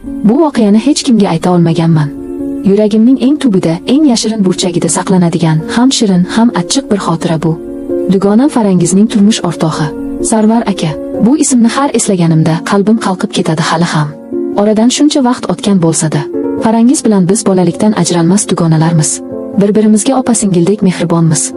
Bu voqeani hech kimga ayta olmaganman. Yuragimning eng tubida, eng yashirin burchagida saqlanadigan, ham shirin, ham achchiq bir xotira bu. Dugonam Farangizning turmush o'rtog'i, Sarvar aka. Bu ismni har eslaganimda qalbim qalqib ketadi hali ham. Oradan shuncha vaqt o'tgan bo'lsa-da, Farangiz bilan biz bolalikdan ajralmas dugonalarmiz. Bir-birimizga opa-singildek mehribonmiz.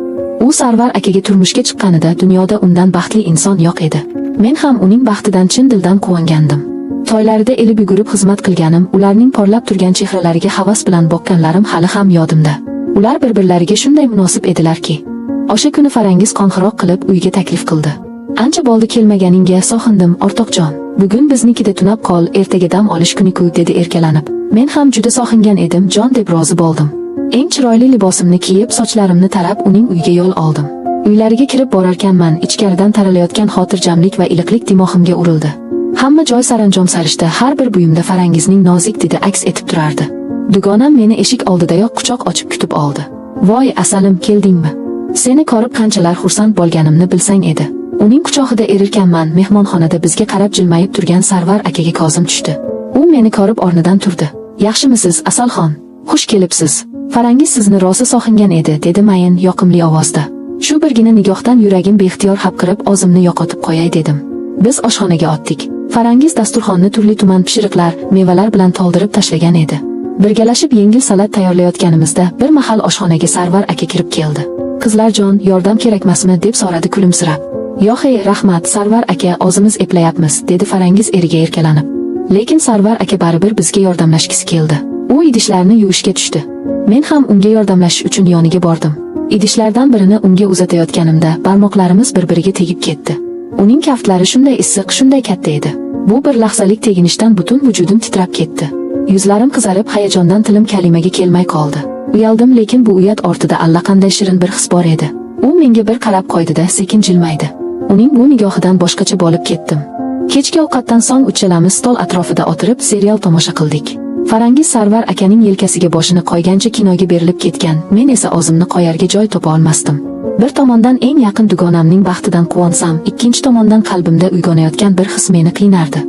U Sarvar akaga turmushga chiqqanida dunyoda undan baxtli inson yo'q edi. Men ham uning baxtidan chin dildan quvongandim. Toylarida elib yugurib xizmat qilganim, ularning porlab turgan chehralariga havas bilan boqqanlarim hali ham yodimda. Ular bir-birlariga shunday munosib edilarki, o'sha kuni Farangiz qo'ng'iroq qilib uyiga taklif qildi. Ancha bo'ldi kelmaganingga, so'xindim, o'rtoqjon. Bugun biznikida tunab qol, ertaga dam olish kuni-ku, dedi erkalanib. Men ham juda so'xingan edim, jon deb rozi bo'ldim. Eng chiroyli libosimni kiyib, sochlarimni tarab uning uyiga yo'l oldim. Uylariga kirib borarkanman, ichkaridan taralayotgan xotirjamlik va iliqlik dimoqimga urildi. Hamma joy saranjom sarishta, har bir buyumda Farangizning nozik didi aks etib turardi. Dugonam meni eshik oldidayoq quchoq ochib kutib oldi. Voy asalim, keldingmi? Seni ko'rib qanchalar xursand bo'lganimni bilsang edi. Uning quchog'ida erirkanman, mehmonxonada bizga qarab jilmayib turgan Sarvar akaga ko'zim tushdi. U meni ko'rib o'rnidan turdi. Yaxshimisiz, Asalxon? Xush kelibsiz. Farangiz sizni rosa so'xingan edi, dedi mayin, yoqimli ovozda. Shu birgina nigohdan yuragim beixtiyor hapqirib, o'zimni yo'qotib qo'yay dedim. Biz oshxonaga o'tdik. Farangiz dasturxonni turli-tuman pishiriqlar, mevalar bilan to'ldirib tashlagan edi. Birgalashib yengil salat tayyorlayotganimizda bir mahal oshxonaga Sarvar aka kirib keldi. Qizlarjon, yordam kerakmasmi, deb so'radi kulimsirab. Yo'q, rahmat, Sarvar aka, o'zimiz eplayapmiz, dedi Farangiz eriga erkalanib. Lekin Sarvar aka baribir bizga yordamlashgisi keldi. U idishlarni yuvishga tushdi. Men ham unga yordamlashish uchun yoniga bordim. Idishlardan birini unga uzatayotganimda barmoqlarimiz bir-biriga tegib ketdi. Uning kaftlari shunday issiq, shunday katta edi. Bu bir lahzalik teginishdan butun vujudim titrab ketdi. Yuzlarim qizarib, hayajondan tilim kalimaga kelmay qoldi. Uyaldim, lekin bu uyat ortida allaqanday shirin bir his bor edi. U menga bir qarab qo'ydi-da, sekin jilmaydi. Uning bu nigohidan boshqacha bo'lib ketdim. Kechki ovqatdan so'ng uchalamiz stol atrofida o'tirib serial tomosha qildik. Farangiz Sarvar akaning yelkasiga boshini qo'ygancha kinoga berilib ketgan, men esa o'zimni qo'yarga joy topa olmasdim. Bir tomondan eng yaqin dugonamning baxtidan quvonsam, ikkinchi tomondan qalbimda uyg'onayotgan bir his meni qiynardi.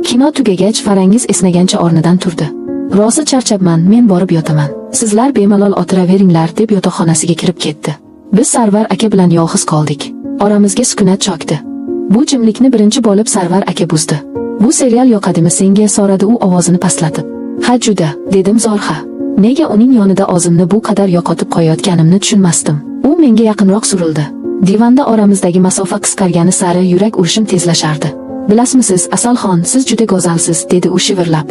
Kino tugagach Farangiz esnagancha o'rnidan turdi. Rosa charchabman, men borib yotaman. Sizlar bemalol o'tiraveringlar, deb yotoqxonasiga kirib ketdi. Biz Sarvar aka bilan yolg'iz qoldik. Oramizga sukunat cho'kdi. Bu jimlikni birinchi bo'lib Sarvar aka buzdi. Bu serial yoqadimi senga, so'radi u ovozini pastlatib. Ha juda, dedim zo'rg'a. Nega uning yonida o'zimni bu qadar yo'qotib qo'yayotganimni tushunmasdim. U menga yaqinroq surildi. Divanda oramizdagi masofa qisqargani sari yurak urishim tezlashardi. Bilasmisiz, Asalxon, siz juda go'zalsiz, dedi u shivirlab.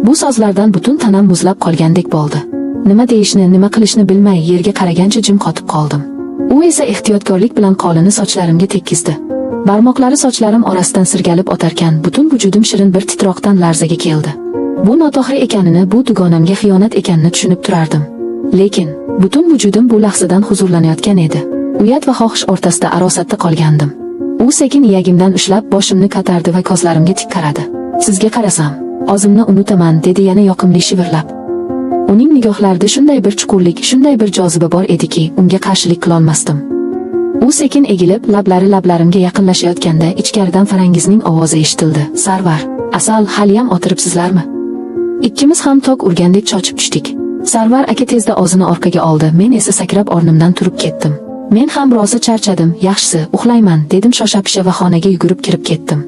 Bu so'zlardan butun tanam muzlab qolgandek bo'ldi. Nima deyishni, nima qilishni bilmay yerga qaragancha jim qotib qoldim. U esa ehtiyotkorlik bilan qo'lini sochlarimga tekkizdi. Barmoqlari sochlarim orasidan sirgalib o'tarkan, butun vujudim shirin bir titroqdan larzaga keldi. Bu noto'g'ri ekanini, bu dugonamga xiyonat ekanini tushunib turardim. Lekin butun vujudim bu lahzadan huzurlanayotgan edi. Uyat va xohish o'rtasida arosatda qolgandim. U sekin iyagimdan ushlab boshimni ko'tardi va ko'zlarimga tik qaradi. Sizga qarasam, o'zimni unutaman, dedi yana yoqimli shivirlab. Uning nigohlarida shunday bir chuqurlik, shunday bir joziba bor ediki, unga qarshilik qila olmasdim. U sekin egilib, lablari lablarimga yaqinlashayotganda ichkaridan Farangizning ovozi eshitildi. Sarvar, Asal, haliyam o'tiribsizlarmi? Ikkimiz ham tok urgandek cho'chib tushdik. Sarvar aka tezda o'zini orqaga oldi, men esa sakrab o'rnimdan turib ketdim. Men ham rosa charchadim, yaxshisi, uxlayman, dedim shosha-pisha va xonaga yugurib kirib ketdim.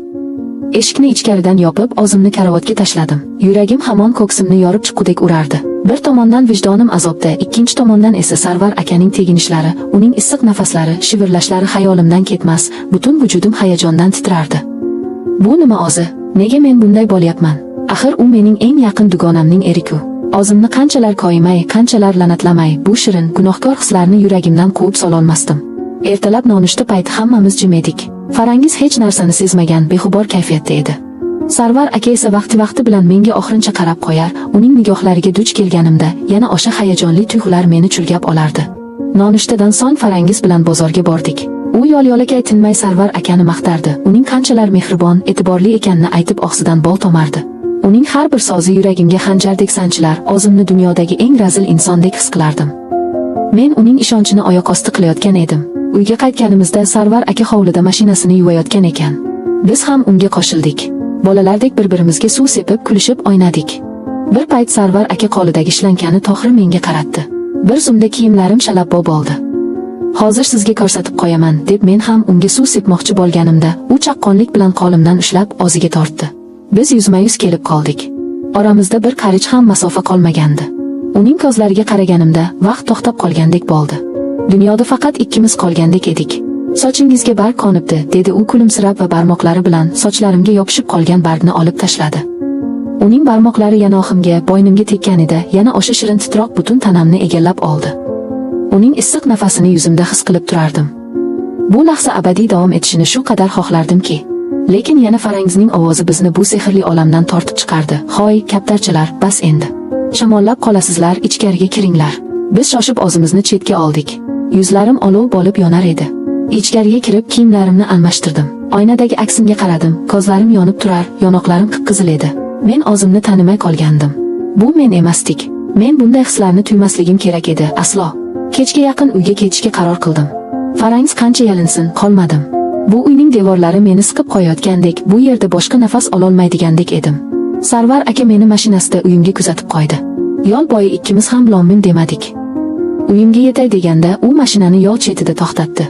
Eshikni ichkaridan yopib, o'zimni karavotga tashladim. Yuragim hamon ko'ksimni yorib chiqqudek urardi. Bir tomondan vijdonim azobda, ikkinchi tomondan esa Sarvar akaning teginishlari, uning issiq nafaslari, shivirlashlari xayolimdan ketmas, butun vujudim hayajondan titrardi. Bu nima o'zi? Nega men bunday bo'lyapman? Axir u mening eng yaqin dugonamning eriku. O'zimni qanchalar koyimay, qanchalar la'natlamay, bu shirin, gunohkor hislarni yuragimdan quvib sololmasdim. Ertalab nonushta payti hammamiz jim edik. Farangiz hech narsani sezmagan, behubor kayfiyatda edi. Sarvar aka esa vaqti bilan menga oxrincha qarab qo'yar, uning nigohlariga duch kelganimda yana o'sha hayajonli tuyg'ular meni chulgab olardi. Nonushtadan so'ng Farangiz bilan bozorga bordik. U yo'l-yo'lakay tinmay Sarvar akani maqtardi. Uning qanchalar mehribon, e'tiborli ekanini aytib og'zidan bol tomardi. Uning har bir so'zi yuragimga xanjardek sanchilar, o'zimni dunyodagi eng razil insondek his qilardim. Men uning ishonchini oyoq osti qilayotgan edim. Uyga qaytganimizda Sarvar aka hovlida mashinasini yuvayotgan ekan. Biz ham unga qo'shildik. Bolalardek bir-birimizga suv sepib, kulishib o'ynadik. Bir payt Sarvar aka qo'lidagi ishlankani Tohir menga qaratdi. Bir zumda kiyimlarim shalabbop bo'ldi. Hozir sizga ko'rsatib qo'yaman, deb men ham unga suv sepmoqchi bo'lganimda, u chaqqonlik bilan qo'limdan ushlab o'ziga tortdi. Biz yuzma-yuz kelib qoldik. Oramizda bir qarich ham masofa qolmagandi. Uning ko'zlariga qaraganimda vaqt to'xtab qolgandek bo'ldi. Dunyoda faqat ikkimiz qolgandek edik. Sochingizga barg qo'nibdi, dedi u kulimsirab va barmoqlari bilan sochlarimga yopishib qolgan bargni olib tashladi. Uning barmoqlari yanoqimga, bo'ynimga tekkanida yana o'sha shirin titroq butun tanamni egallab oldi. Uning issiq nafasini yuzimda his qilib turardim. Bu lahza abadiy davom etishini shu qadar xohlardimki, lekin yana Farangizning ovozi bizni bu sehrli olamdan tortib chiqardi. "Hoy, kaptarchalar, bas endi. Shamollab qolasizlar, ichkariga kiringlar." Biz shoshib o'zimizni chetga oldik. Yuzlarim olov bo'lib yonar edi. Ichkariga kirib kiyimlarimni almashtirdim. Oynadagi aksimga qaradim. Ko'zlarim yonib turar, yonoqlarim qip-qizil edi. Men o'zimni tanimay qolgandim. Bu men emasdik. Men bunday hislarni tuymasligim kerak edi, aslo. Kechga yaqin uyga ketishga qaror qildim. Farangiz qancha yalinsin, qolmadim. Bu uyning devorlari meni siqib qo'yayotgandek, bu yerda boshqa nafas ololmaydigandek edim. Sarvar aka meni mashinasida uyimga kuzatib qo'ydi. Yo'l bo'yi ikkimiz ham lom-mim demadik. Uyimga yetay deganda u mashinani yo'l chetida to'xtatdi.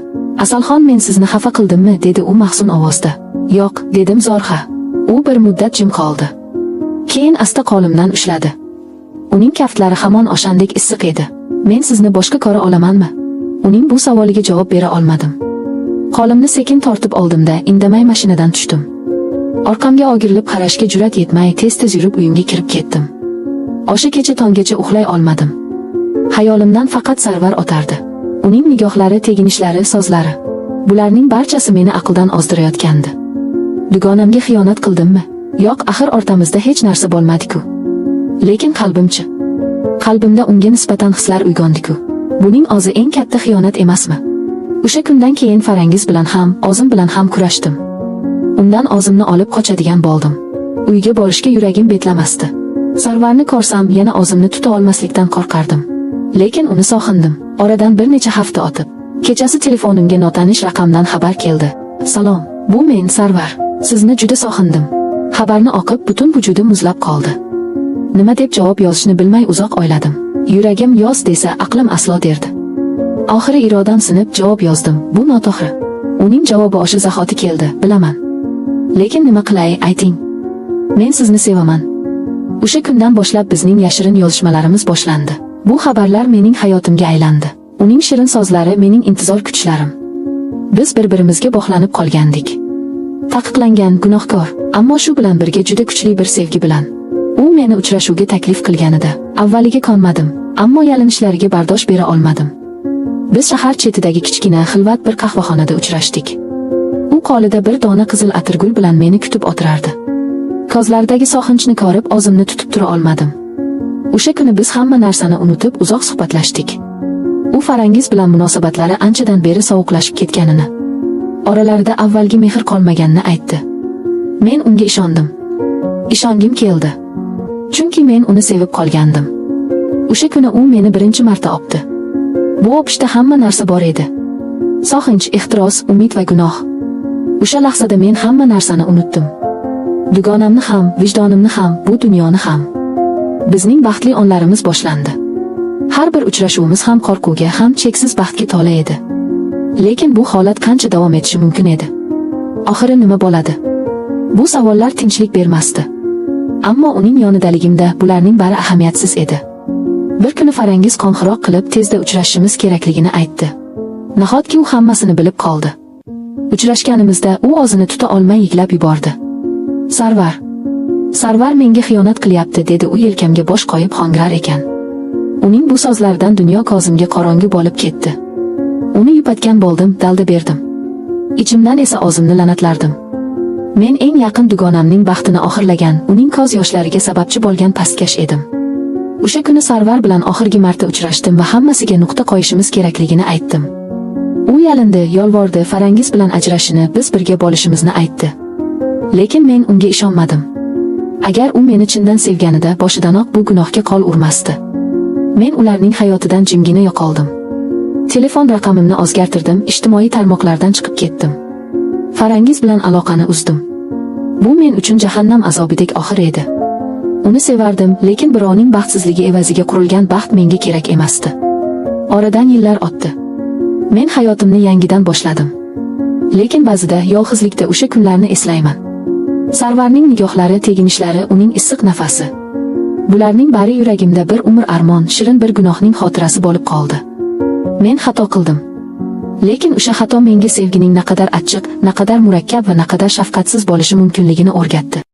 "Asalxon, men sizni xafa qildimmi?" dedi u mahzun ovozda. "Yo'q", dedim zo'rg'a. U bir muddat jim qoldi. Keyin asta qo'limdan ushladi. Uning kaftlari hamon o'shandek issiq edi. "Men sizni boshqa ko'ra olamanmi?" Uning bu savoliga javob bera olmadim. Qo'limni sekin tortib oldimda indamay mashinadan tushdim. Orqamga o'girilib qarashga jur'at yetmay tez-tez yurib uyimga kirib ketdim. O'sha kecha tonggacha uxlay olmadim. Xayolimdan faqat Sarvar o'tardi. Uning nigohlari, teginishlari, so'zlari. Bularning barchasi meni aqldan ozdirayotgandi. Dugonamga xiyonat qildimmi? Yo'q, axir o'rtamizda hech narsa bo'lmadi-ku. Lekin qalbimchi? Qalbimda unga nisbatan hislar uyg'ondi-ku. Buning o'zi eng katta xiyonat emasmi? O'sha kundan keyin Farangiz bilan ham, o'zim bilan ham kurashdim. Undan o'zimni olib qochadigan bo'ldim. Uyga borishga yuragim betlamasdi. Sarvarni ko'rsam yana o'zimni tuta olmaslikdan qo'rqardim. Lekin uni sog'indim. Oradan bir necha hafta o'tib, kechasi telefonimga notanish raqamdan xabar keldi. "Salom, bu men Sarvar. Sizni juda sog'indim." Xabarni o'qib butun vujudim muzlab qoldi. Nima deb javob yozishni bilmay uzoq o'yladim. Yuragim yoz desa, aqlim aslo derdi. Oxiri irodam sinib javob yozdim. "Bu noto'g'ri." Uning javobi o'sha zahoti keldi. "Bilaman. Lekin nima qilay, ayting. Men sizni sevaman." O'sha kundan boshlab bizning yashirin yozishmalarimiz boshlandi. Bu xabarlar mening hayotimga aylandi. Uning shirin so'zlari mening intizor kutishlarim. Biz bir-birimizga bog'lanib qolgandik. Taqiqlangan gunohkor, ammo shu bilan birga juda kuchli bir sevgi bilan. U meni uchrashuvga taklif qilganida, avvaliga qonmadim, ammo yalinishlariga bardosh bera olmadim. Biz shahar chetidagi kichkina, xilvat bir qahvaxonada uchrashdik. U qo'lida bir dona qizil atirgul bilan meni kutib o'tirardi. Ko'zlaridagi so'xinchni ko'rib, o'zimni tutib tura olmadim. O'sha kuni biz hamma narsani unutib uzoq suhbatlashdik. U Farangiz bilan munosabatlari anchadan beri sovuqlashib ketganini, oralarida avvalgi mehr qolmaganini aytdi. Men unga ishondim. Ishongim keldi. Chunki men uni sevib qolgandim. O'sha kuni u meni birinchi marta o'pdi. Bu o'pishda hamma narsa bor edi. So'xinch, ehtiros, umid va gunoh. O'sha lahzada men hamma narsani unutdim. Dugonamni ham, vijdonimni ham, bu dunyoni ham. Bizning baxtli onlarimiz boshlandi. Har bir uchrashuvimiz ham qo'rquvga, ham cheksiz baxtga to'la edi. Lekin bu holat qancha davom etishi mumkin edi? Oxiri nima bo'ladi? Bu savollar tinchlik bermasdi. Ammo uning yonidaligimda bularning bari ahamiyatsiz edi. Bir kuni Farangiz qo'ng'iroq qilib tezda uchrashishimiz kerakligini aytdi. Nahotki u hammasini bilib qoldi. Uchrashganimizda u o'zini tuta olmay yiglab yubordi. Sarvar menga xiyonat qilyapti, dedi u yelkamga bosh qo'yib ho'ngrar ekan. Uning bu so'zlaridan dunyo ko'zimga qorong'u bo'lib ketdi. Uni yupatgan bo'ldim, dalda berdim. Ichimdan esa o'zimni la'natlardim. Men eng yaqin dugonamning baxtini oxirlagan, uning ko'z yoshlariga sababchi bo'lgan pastkash edim. O'sha kuni Sarvar bilan oxirgi marta uchrashdim va hammasiga nuqta qo'yishimiz kerakligini aytdim. U yalindi, yolvordi, Farangiz bilan ajrashishni, biz birga bo'lishimizni aytdi. Lekin men unga ishonmadim. Agar u meni chindan sevganida boshidanoq bu gunohga qo'l urmasdi. Men ularning hayotidan jimgina yo'qoldim. Telefon raqamimni o'zgartirdim, ijtimoiy tarmoqlardan chiqib ketdim. Farangiz bilan aloqani uzdim. Bu men uchun jahannam azobidek oxir edi. Uni sevardim, lekin birovning baxtsizligi evaziga qurilgan baxt menga kerak emasdi. Oradan yillar o'tdi. Men hayotimni yangidan boshladim. Lekin ba'zida yolg'izlikda o'sha kunlarni eslayman. Sarvarning nigohlari, teginishlari, uning issiq nafasi. Bularning bari yuragimda bir umr armon, shirin bir gunohning xotirasi bo'lib qoldi. Men xato qildim. Lekin o'sha xato menga sevgining naqadar achchiq, naqadar murakkab va naqadar shafqatsiz bo'lishi mumkinligini o'rgatdi.